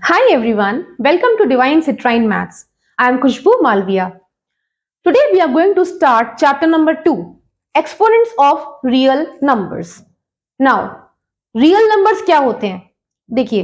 Hi everyone, welcome to Divine Citrine Maths. I am Khushbu Malviya. Today we are going to start chapter number 2, Exponents of Real Numbers. Now, real numbers क्या होते हैं? देखिए,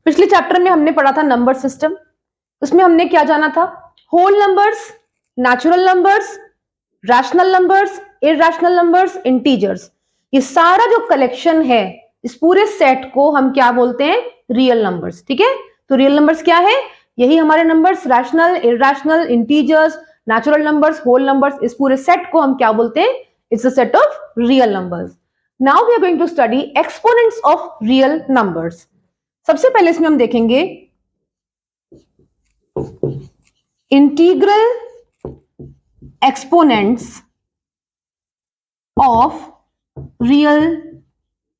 पिछले chapter में हमने पढ़ा था नंबर सिस्टम. उसमें हमने क्या जाना था? Whole numbers, natural numbers, rational numbers, irrational numbers, integers. ये सारा जो कलेक्शन है, इस पूरे सेट को हम क्या बोलते हैं? Real numbers. ठीक है, तो रियल नंबर्स क्या है? यही हमारे numbers, rational, irrational, integers, natural numbers, whole numbers, इस पूरे सेट को हम क्या बोलते हैं? It's a set of real numbers. Now we are going to study exponents of real numbers. सबसे पहले इसमें हम देखेंगे integral exponents of real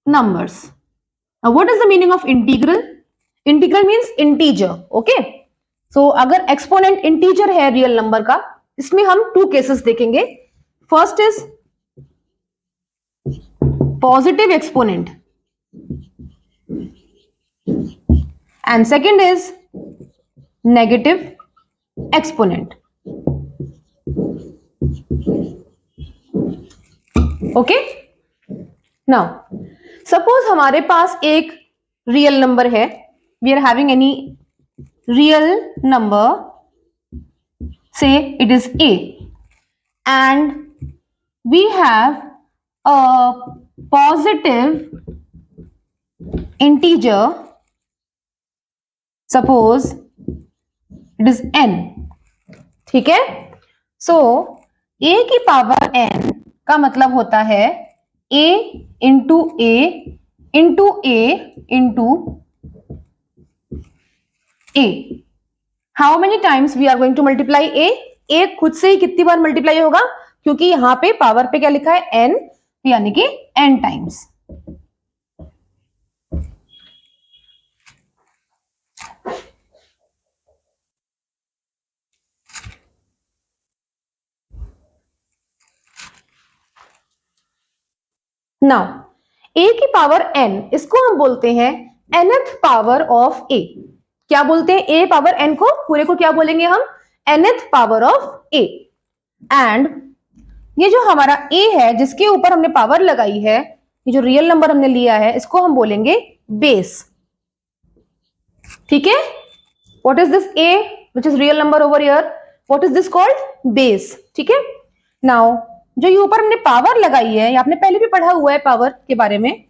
numbers. Now what is the meaning of integral? Integral means integer. Okay, so अगर exponent integer है real number का, इसमें हम two cases देखेंगे. First is positive exponent and second is negative exponent. Okay, now suppose हमारे पास एक real number है. We are having any real number, say it is a, and we have a positive integer, suppose it is n. ठीक है, सो ए की power N का मतलब होता है a into a into a into a. How many times we are going to multiply a? A खुद से ही कितनी बार मल्टीप्लाई होगा? क्योंकि यहां पे पावर पे क्या लिखा है? एन, यानी कि एन टाइम्स. नाउ a की पावर n, इसको हम बोलते हैं nth पावर ऑफ a. क्या बोलते हैं? a पावर n को, पूरे को क्या बोलेंगे हम? nth power of a. And ये जो हमारा a है, जिसके ऊपर हमने पावर लगाई है, ये जो रियल नंबर हमने लिया है, इसको हम बोलेंगे बेस. ठीक है, what is this a which is real number over here? What is this called? Base. ठीक है, नाउ जो ये ऊपर हमने पावर लगाई है, ये आपने पहले भी पढ़ा हुआ है पावर के बारे में,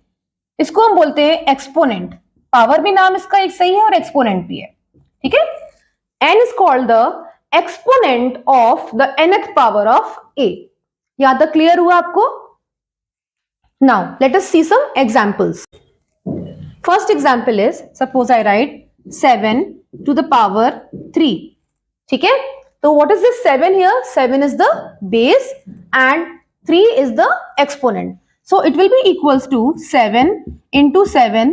इसको हम बोलते हैं एक्सपोनेंट. पावर भी नाम इसका एक सही है और एक्सपोनेंट भी है. ठीक है, n is called the exponent of the nth power of a. यहां तक क्लियर हुआ आपको? Now let us see some examples. First example is, suppose I write 7 to the power 3. ठीक है, so what is this 7 here? 7 is the base and 3 is the exponent. So it will be equals to 7 into 7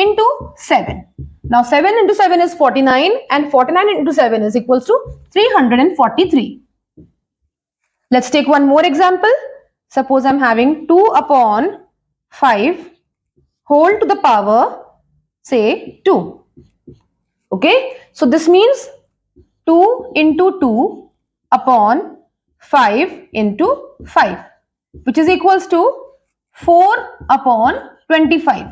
into 7. Now 7 into 7 is 49 and 49 into 7 is equals to 343. Let's take one more example. Suppose I'm having 2 upon 5 whole to the power, say 2. Okay, so this means 2 into 2 upon 5 into 5, which is equals to 4 upon 25.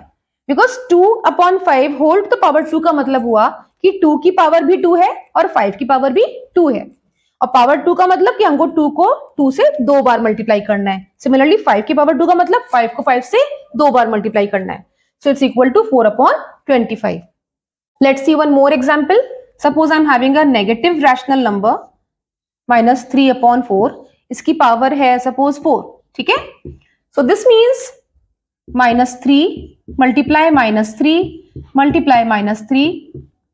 Because 2 upon 5 whole to the power 2 का मतलब हुआ कि 2 की power भी 2 है और 5 की power भी 2 है. और पावर 2 का मतलब कि हमको 2 को 2 से 2 बार मल्टीप्लाई करना है. सिमिलरली 5 की पावर 2 का मतलब 5 को 5 से 2 बार मल्टीप्लाई करना है. So it's equal to 4 upon 25. Let's see one more example. Suppose I'm having a negative rational number minus 3 upon 4. इसकी पावर है suppose 4. ठीक है, so this means minus 3 multiply minus 3 multiply minus 3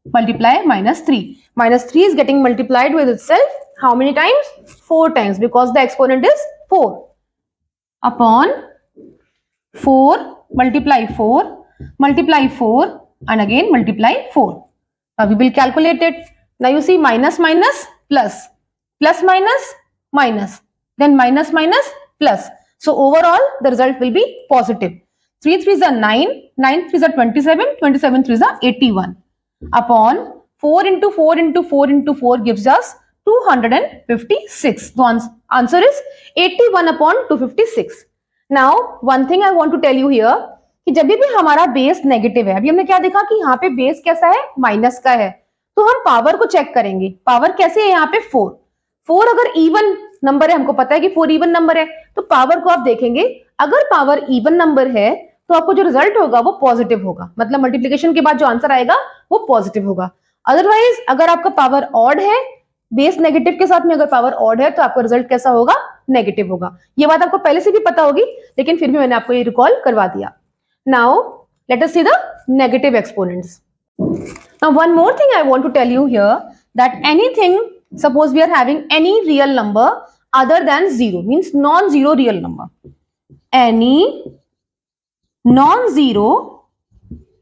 multiply minus 3. Minus 3 is getting multiplied with itself how many times? 4 times, because the exponent is 4 upon 4 multiply 4 multiply 4 and again multiply 4. Now we will calculate it. Now you see minus minus plus, plus minus minus, then minus minus plus. So overall the result will be positive. 3 3s are 9, 9 3s are 27, 27 3s are 81. Upon 4 into 4 into 4 into 4 gives us 256. The answer is 81 upon 256. Now one thing I want to tell you here कि जब भी हमारा base negative है, अभी हमने क्या देखा कि यहाँ पे बेस कैसा है, माइनस का है, तो हम पावर को चेक करेंगे. पावर कैसे है यहाँ पे 4 अगर इवन नंबर है, हमको पता है कि 4 इवन नंबर है, तो पावर को आप देखेंगे, अगर पावर इवन नंबर है तो आपको जो रिजल्ट होगा वो पॉजिटिव होगा, मतलब मल्टीप्लिकेशन के बाद जो आंसर आएगा वो पॉजिटिव होगा. अदरवाइज अगर आपका पावर ऑड है, बेस नेगेटिव के साथ में अगर पावर ऑड है, तो आपका रिजल्ट कैसा होगा, नेगेटिव होगा. ये बात आपको पहले से भी पता होगी, लेकिन फिर भी मैंने आपको ये रिकॉल करवा दिया. Now let us see the negative exponents. Now one more thing I want to tell you here, that anything, suppose we are having any real number other than 0, means non-zero real number. Any non-zero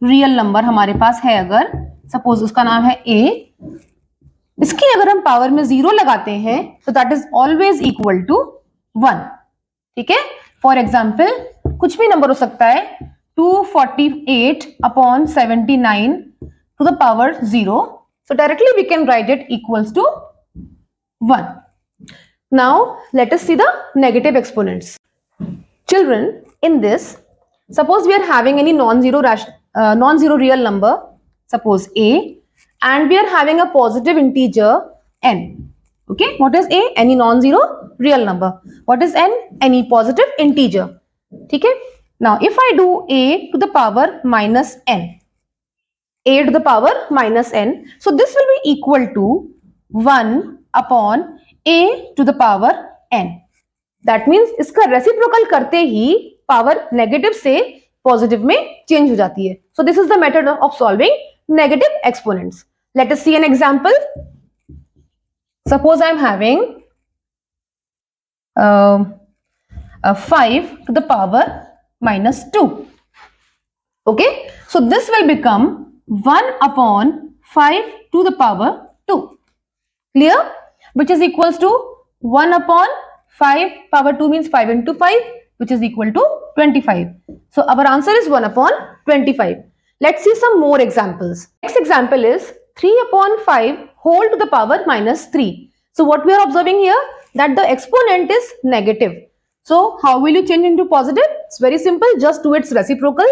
real number हमारे पास है, अगर suppose उसका नाम है a, इसकी अगर हम power में 0 लगाते हैं तो that is always equal to 1. ठीक है. For example कुछ भी नंबर हो सकता है, 248 upon 79 to the power 0. So directly we can write it equals to 1. Now let us see the negative exponents. Children, in this, suppose we are having any non-zero real number, suppose a, and we are having a positive integer n. Okay, what is a? Any non-zero real number. What is n? Any positive integer. ठीक है. Now if I do a to the power minus n, a to the power minus n, so this will be equal to 1 upon a to the power n. That means इसका reciprocal करते ही power negative से positive में change हो जाती है. So this is the method of solving negative exponents. Let us see an example. Suppose I am having 5 to the power minus 2. Okay, so this will become 1 upon 5 to the power 2. Clear? Which is equals to 1 upon 5 power 2 means 5 into 5, which is equal to 25. So our answer is 1 upon 25. Let's see some more examples. Next example is 3 upon 5 whole to the power minus 3. So what we are observing here, that the exponent is negative. So how will you change into positive? It's very simple, just do its reciprocal.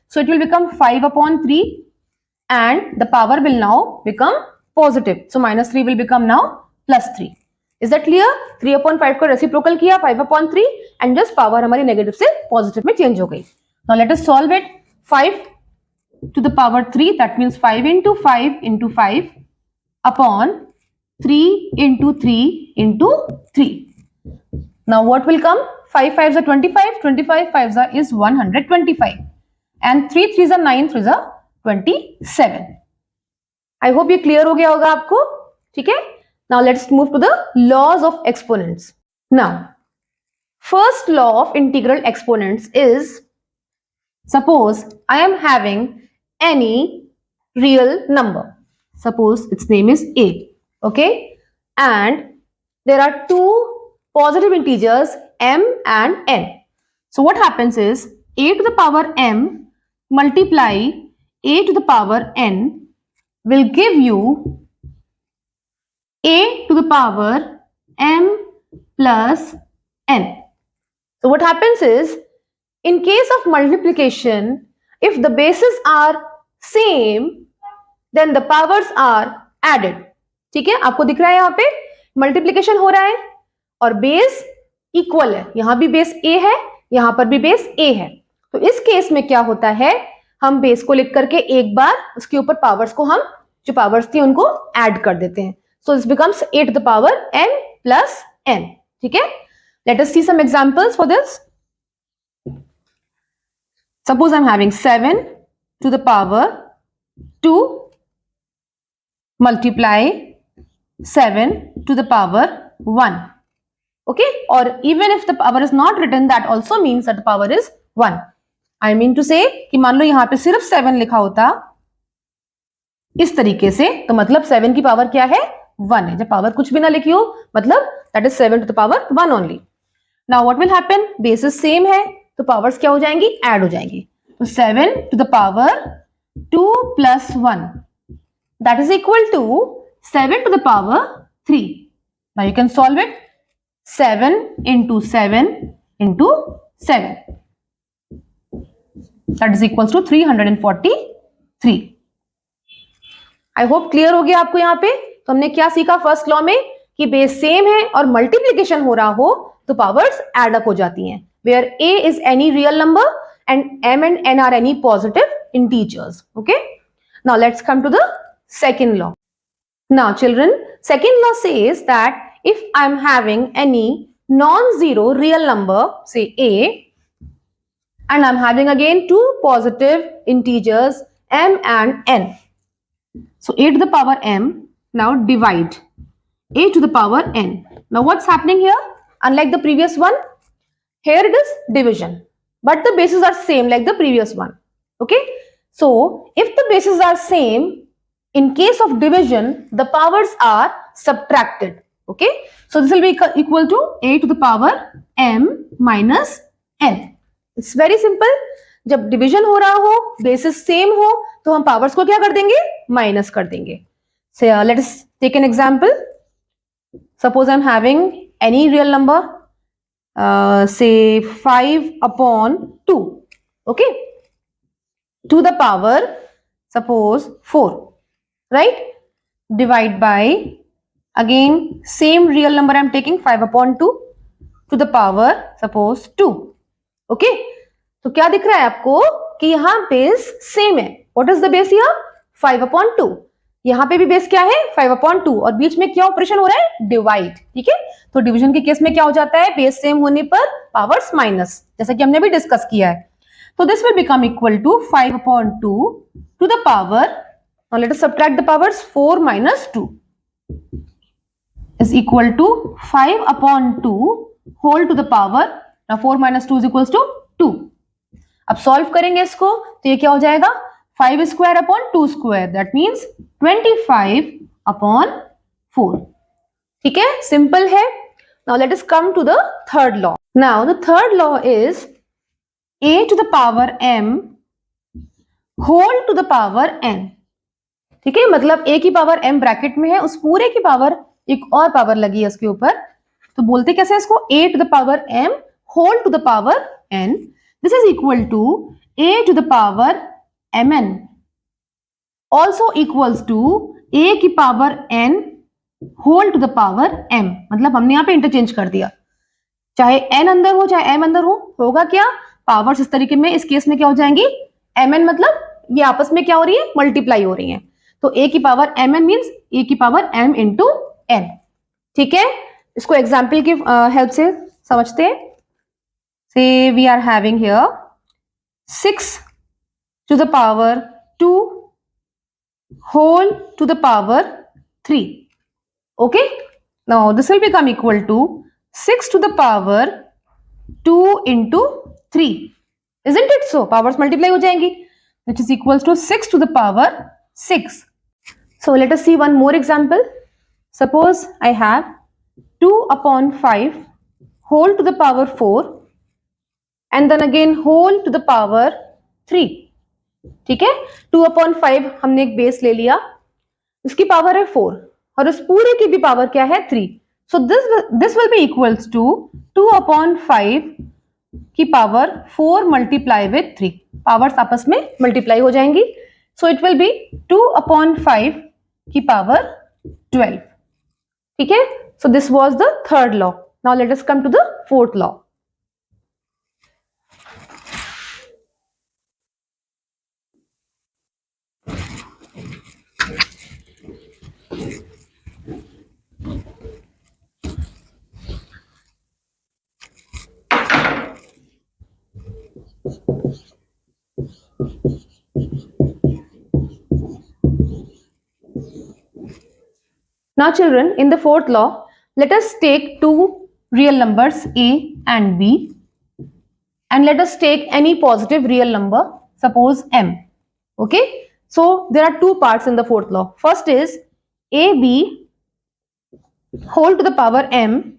So it will become 5 upon 3 and the power will now become positive. So minus 3 will become now plus 3. Is that clear? 3 upon 5 को reciprocal किया 5 upon 3 and just power हमारी negative से positive में change हो गई. Now let us solve it. 5 to the power 3, that means 5 into 5 into 5 upon 3 into 3 into 3. Now what will come? 5 5s are 25, 25 5s are is 125 and 3 3s are 9, 3s are 27. I hope ये clear हो गया होगा आपको. ठीक है. Now let's move to the laws of exponents. Now first law of integral exponents is, suppose I am having any real number, suppose its name is a, okay, and there are two positive integers m and n. So what happens is a to the power m multiply a to the power n will give you a to the power m plus n. So what happens is, in case of multiplication, if the bases are same, then the powers are added. ठीक है, आपको दिख रहा है यहाँ पे multiplication हो रहा है और बेस इक्वल है. यहां भी बेस a है, यहां पर भी बेस a है. तो इस केस में क्या होता है, हम बेस को लिख करके एक बार उसके ऊपर पावर्स को हम जो पावर्स थी उनको ऐड कर देते हैं. So this becomes a to the power m plus n. ठीक है. Let us see some examples for this. Suppose I am having 7 to the power 2 multiply 7 to the power 1. Okay, or even if the power is not written, that also means that the power is 1. I mean to say कि मान लो यहाँ पे सिर्फ 7 लिखा होता इस तरीके से, तो मतलब 7 की पावर क्या है, 1 है. जब पावर कुछ भी ना लिखी हो, मतलब that is 7 to the power 1 only. Now what will happen? Bases same है, तो पावर्स क्या हो जाएंगी, ऐड हो जाएंगी. तो 7 to the power 2 plus 1 that is equal to 7 to the power 3. Now you can solve it. 7 into 7 into 7. That is equals to 343. I hope clear हो गया आपको यहाँ पे. तो हमने क्या सीखा फर्स्ट लॉ में कि बेस सेम है और मल्टीप्लीकेशन हो रहा हो तो पावर्स एड अप हो जाती हैं. Where a is any real number and m and n are any positive integers. Okay. Now let's come to the second law. Now children, second law says that if I'm having any non-zero real number, say a, and I'm having again two positive integers m and n. So a to the power m, now divide a to the power n. Now what's happening here? Unlike the previous one, here it is division, but the bases are same like the previous one. Okay. So if the bases are same, in case of division, the powers are subtracted. Okay. So this will be equal to a to the power m minus n. It's very simple. जब division हो रहा हो, basis same हो, तो हम powers को क्या कर देंगे? माइनस कर देंगे. So let us take an example. Suppose I'm having any real number, say 5 upon 2. Okay. To the power, suppose 4. Right? Divide by, again same real number I'm taking, 5 upon 2 to the power suppose 2. Okay. तो क्या दिख रहा है आपको कि यहाँ base same है. What is the base here? 5 upon 2. यहाँ पे भी बेस क्या है? 5 upon 2 और बीच में क्या ऑपरेशन हो रहा है? डिवाइड. ठीक है. तो डिवीजन के केस में क्या हो जाता है? बेस सेम होने पर पावर्स माइनस, जैसा कि हमने भी डिस्कस किया है. तो this will become equal to 5 upon 2 to the power, now let us subtract the powers, 4 minus 2 is equal to 5 upon 2 whole to the power. Now 4 minus 2 is equals to 2. अब solve करेंगे इसको तो ये क्या हो जाएगा? 5 square upon 2 square, that means 25 upon 4. ठीक है, सिंपल है. Now let us come to the third law. Now the third law is a to the power m whole to the power n. ठीक है, मतलब a की power m bracket में है, उस पूरे की पावर एक और पावर लगी है उसके ऊपर. तो बोलते कैसे इसको? a to the power m whole to the power n. This is equal to a to the power mn also equals to a की power n whole to the power m. मतलब हमने यहाँ पे इंटरचेंज कर दिया, चाहे n अंदर हो चाहे m अंदर हो, होगा क्या? पावर्स इस तरीके में, इस केस में क्या हो जाएंगी? mn मतलब ये आपस में क्या हो रही है? मल्टीप्लाई हो रही है. तो a की पावर mn मीन्स a की पावर m इंटू n. ठीक है, इसको एग्जाम्पल की हेल्प से समझते हैं. Say we are having here 6 to the power 2 whole to the power 3. Okay. Now this will become equal to 6 to the power 2 into 3. Isn't it so? Powers multiply हो जाएंगी, which is equals to 6 to the power 6. So let us see one more example. Suppose I have 2 upon 5 whole to the power 4 and then again whole to the power 3. ठीक है, 2 upon 5 हमने एक base ले लिया, इसकी power है 4 और उस पूरे की भी पावर क्या है? 3. So this will be equals to 2 upon 5 की पावर 4 multiply with 3. पावर्स आपस में मल्टीप्लाई हो जाएंगी. So it will be 2 upon 5 की पावर 12. ठीक है. So this was the third law. Now let us come to the fourth law. Now children, in the fourth law, let us take two real numbers a and b and let us take any positive real number, suppose m. Okay. So there are two parts in the fourth law. First is ab whole to the power m.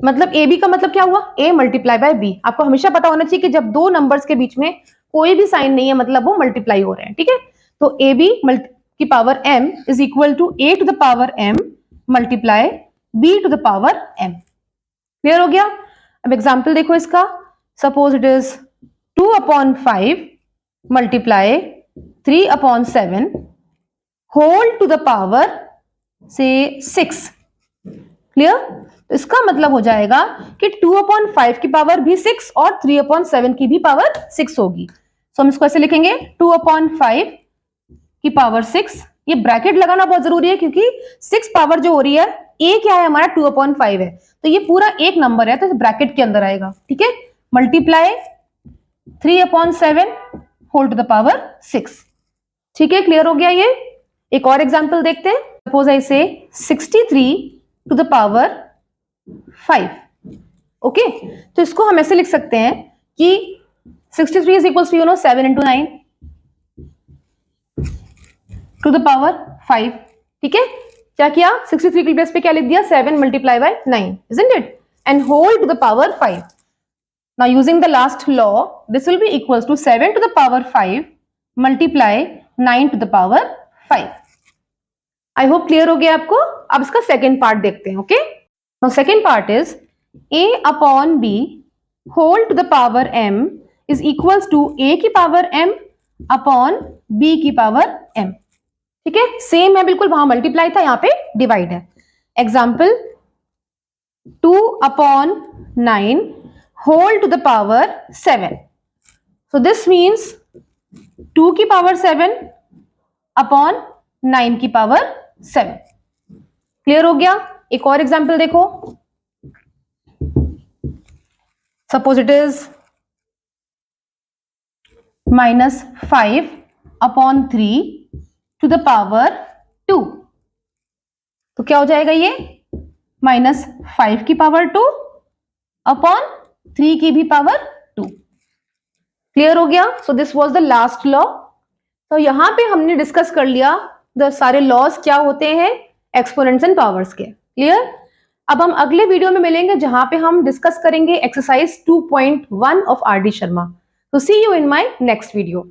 मतलब ab का मतलब क्या हुआ? a multiply by b. आपको हमेशा पता होना चाहिए कि जब दो नंबर्स के बीच में कोई भी साइन नहीं है मतलब वो मल्टीप्लाई हो रहे हैं. ठीक है, तो ab की power m is equal to a to the power m multiply b to the power m। Clear हो गया? अब एग्जाम्पल देखो इसका, suppose it is 2/5 multiply 3/7 whole to the power से 6। क्लियर? तो इसका मतलब हो जाएगा कि 2/5 की पावर भी 6 और 3/7 की भी पावर 6 होगी। तो हम इसको ऐसे लिखेंगे 2/5 की पावर 6। ये ब्रैकेट लगाना बहुत जरूरी है क्योंकि 6 पावर जो हो रही है, a क्या है हमारा 2/5 है, तो ये पूरा एक नंबर है तो ब्रैकेट के अंदर आएगा। ठीक है, multiply 3/7 whole to the power 6। ठीक है, क्लियर हो गया ये? एक और एग्जांपल देखते हैं। सपोज आई से 63 टू द पावर 5। ओके, तो इसको हम ऐसे लिख सकते हैं कि 63 is equals to 7 into 9 to the power 5। ठीक है, क्या किया? 63 के प्लेस पे क्या लिख दिया? 7 multiply by 9, isn't it? And whole to the power 5. Now using the last law, this will be equals to 7 to the power 5 multiply 9 to the power 5. I hope clear हो गया आपको? अब इसका सेकेंड पार्ट देखते हैं। Okay, now second part is a upon b whole to the power m is equals to a की power m upon b की power m। ठीक है, सेम है बिल्कुल, वहां मल्टीप्लाई था, यहाँ पे डिवाइड है। Example 2/9 whole to the power 7। So this means 2 की पावर 7 अपॉन 9 की पावर 7। क्लियर हो गया? एक और एग्जाम्पल देखो, suppose it is -5/3 to the power 2। तो क्या हो जाएगा ये? -5 की पावर 2 अपॉन 3 की भी पावर 2। क्लियर हो गया? So this was the last law. तो यहां पे हमने डिस्कस कर लिया द सारे लॉज क्या होते हैं एक्सपोनेंट्स एंड पावर्स के। क्लियर? अब हम अगले वीडियो में मिलेंगे जहां पे हम डिस्कस करेंगे exercise 2.1 of R D Sharma. तो see you in my next video.